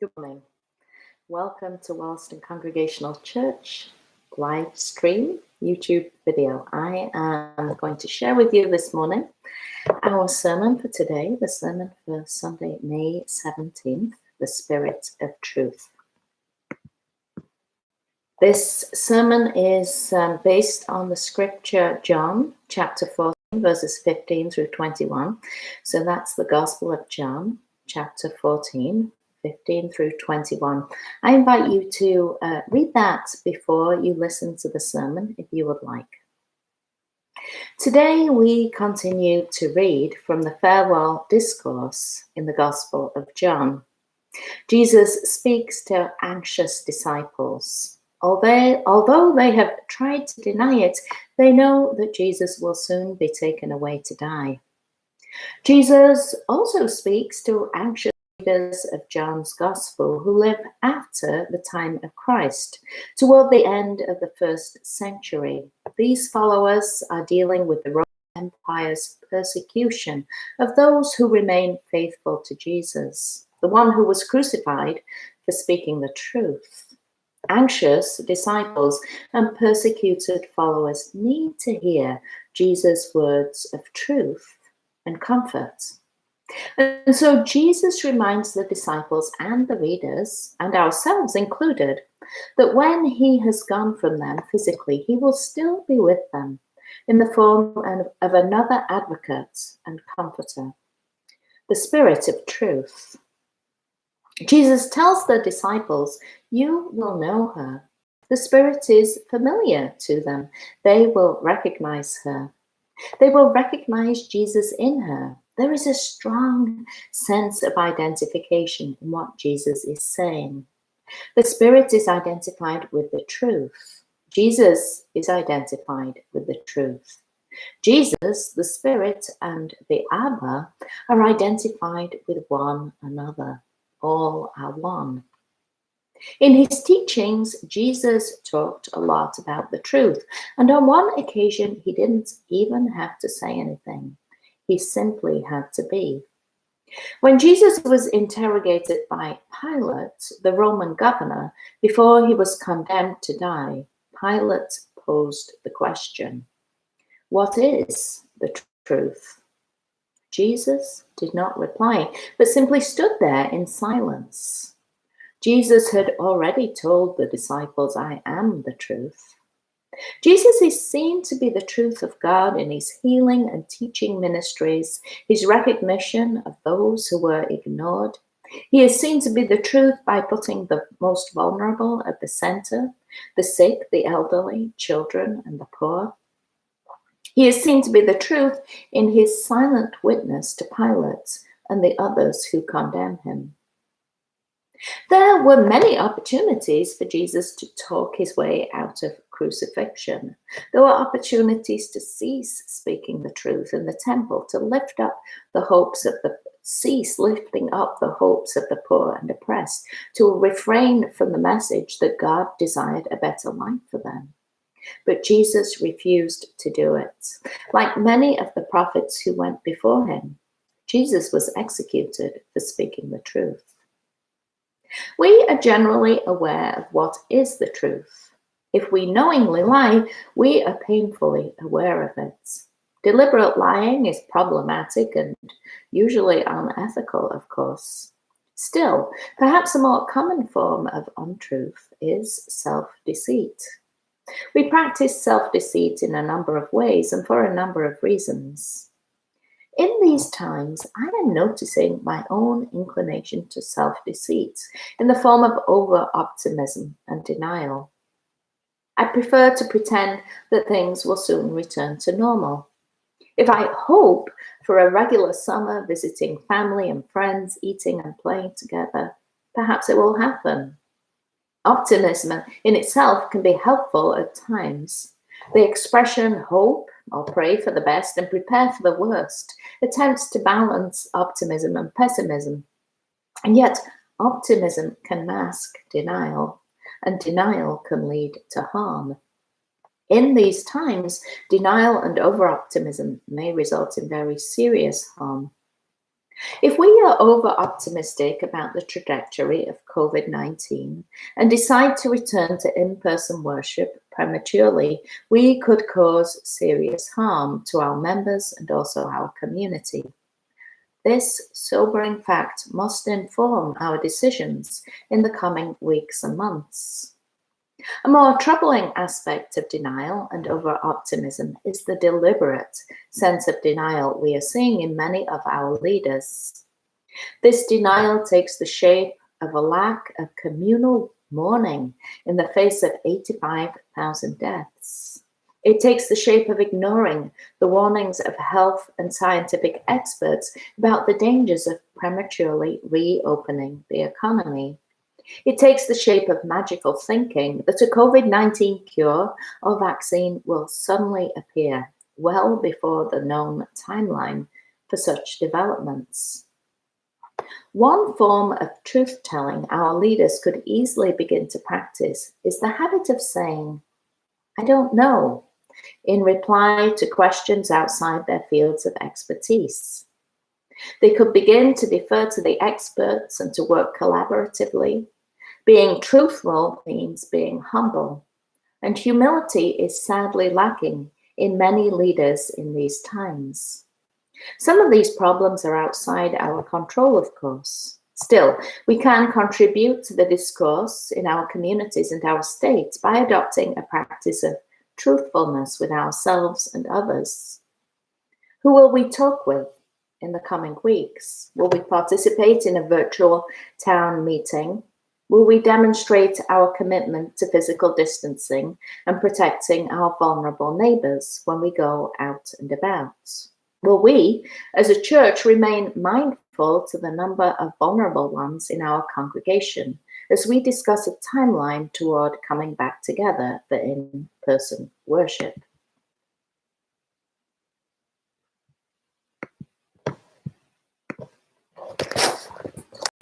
Good morning. Welcome to Wellston Congregational Church live stream YouTube video. I am going to share with you this morning our sermon for today, the sermon for Sunday, May 17th, the Spirit of Truth. This sermon is based on the scripture John chapter 14, verses 15 through 21. So that's the Gospel of John chapter 14, 15 through 21. I invite you to read that before you listen to the sermon, if you would like. Today we continue to read from the farewell discourse in the Gospel of John. Jesus speaks to anxious disciples. Although they have tried to deny it, they know that Jesus will soon be taken away to die. Jesus also speaks to anxious readers of John's Gospel who live after the time of Christ, toward the end of the first century. These followers are dealing with the Roman Empire's persecution of those who remain faithful to Jesus, the one who was crucified for speaking the truth. Anxious disciples and persecuted followers need to hear Jesus' words of truth and comfort. And so Jesus reminds the disciples and the readers, and ourselves included, that when he has gone from them physically, he will still be with them in the form of another advocate and comforter, the Spirit of Truth. Jesus tells the disciples, "You will know her." The Spirit is familiar to them. They will recognize her. They will recognize Jesus in her. There is a strong sense of identification in what Jesus is saying. The Spirit is identified with the truth. Jesus is identified with the truth. Jesus, the Spirit, and the Abba are identified with one another. All are one. In his teachings, Jesus talked a lot about the truth, and on one occasion, he didn't even have to say anything. He simply had to be. When Jesus was interrogated by Pilate, the Roman governor, before he was condemned to die, Pilate posed the question, "What is the truth?" Jesus did not reply, but simply stood there in silence. Jesus had already told the disciples, "I am the truth." Jesus is seen to be the truth of God in his healing and teaching ministries, his recognition of those who were ignored. He is seen to be the truth by putting the most vulnerable at the center, the sick, the elderly, children, and the poor. He is seen to be the truth in his silent witness to Pilate and the others who condemn him. There were many opportunities for Jesus to talk his way out of crucifixion. There were opportunities to cease speaking the truth in the temple, to lift up the hopes of cease lifting up the hopes of the poor and oppressed, to refrain from the message that God desired a better life for them. But Jesus refused to do it. Like many of the prophets who went before him, Jesus was executed for speaking the truth. We are generally aware of what is the truth. If we knowingly lie, we are painfully aware of it. Deliberate lying is problematic and usually unethical, of course. Still, perhaps a more common form of untruth is self-deceit. We practice self-deceit in a number of ways and for a number of reasons. In these times, I am noticing my own inclination to self-deceit in the form of over-optimism and denial. I prefer to pretend that things will soon return to normal. If I hope for a regular summer visiting family and friends, eating and playing together, perhaps it will happen. Optimism in itself can be helpful at times. The expression hope or pray for the best and prepare for the worst attempts to balance optimism and pessimism. And yet, optimism can mask denial, and denial can lead to harm. In these times, denial and over-optimism may result in very serious harm. If we are we're over-optimistic about the trajectory of COVID-19 and decide to return to in-person worship prematurely, we could cause serious harm to our members and also our community. This sobering fact must inform our decisions in the coming weeks and months. A more troubling aspect of denial and over-optimism is the deliberate sense of denial we are seeing in many of our leaders. This denial takes the shape of a lack of communal mourning in the face of 85,000 deaths. It takes the shape of ignoring the warnings of health and scientific experts about the dangers of prematurely reopening the economy. It takes the shape of magical thinking that a COVID-19 cure or vaccine will suddenly appear well before the known timeline for such developments. One form of truth-telling our leaders could easily begin to practice is the habit of saying, "I don't know," in reply to questions outside their fields of expertise. They could begin to defer to the experts and to work collaboratively. Being truthful means being humble, and humility is sadly lacking in many leaders in these times. Some of these problems are outside our control, of course. Still, we can contribute to the discourse in our communities and our states by adopting a practice of truthfulness with ourselves and others. Who will we talk with in the coming weeks? Will we participate in a virtual town meeting? Will we demonstrate our commitment to physical distancing and protecting our vulnerable neighbours when we go out and about? Will we, as a church, remain mindful to the number of vulnerable ones in our congregation as we discuss a timeline toward coming back together for in-person worship?